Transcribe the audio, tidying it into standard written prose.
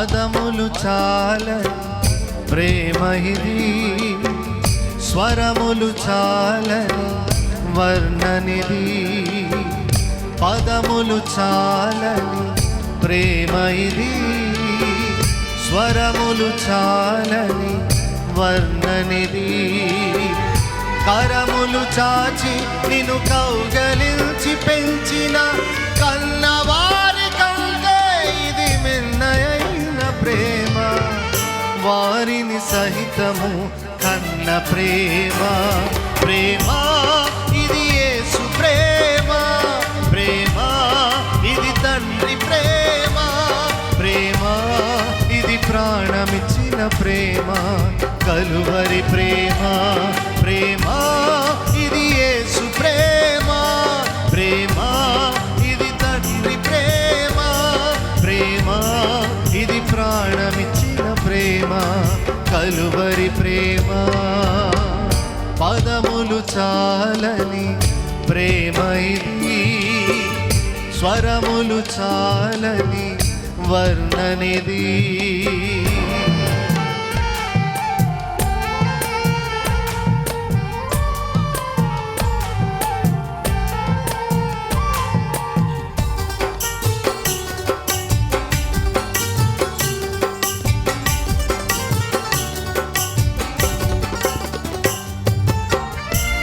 పదములు చాలని ప్రేమ ఇది, స్వరములు చాలని వర్ణనిది. పదములు చాలని ప్రేమ ఇది, స్వరములు చాలని వర్ణనిది. కరములు చాచి నిన్ను కౌగలించి పెంచిన కన్నవారి కంటే ఇది మిన్నయైన ప్రేమ. వారిని సహితము కన్న ప్రేమ. ప్రేమ ఇది యేసు ప్రేమ. ప్రేమ ఇది తండ్రి ప్రేమ. ప్రేమ ఇది ప్రాణమిచ్చిన ప్రేమ, కలువరి ప్రేమ. ప్రేమ ఇది యేసు ప్రేమ. ప్రేమ ఇది తండ్రి ప్రేమ. ప్రేమ ఇది ప్రాణమిచ్చిన ప్రేమ, కలువరి ప్రేమ. పదములు చాలని ప్రేమ ఇది, స్వరములు చాలని వర్ణనిది.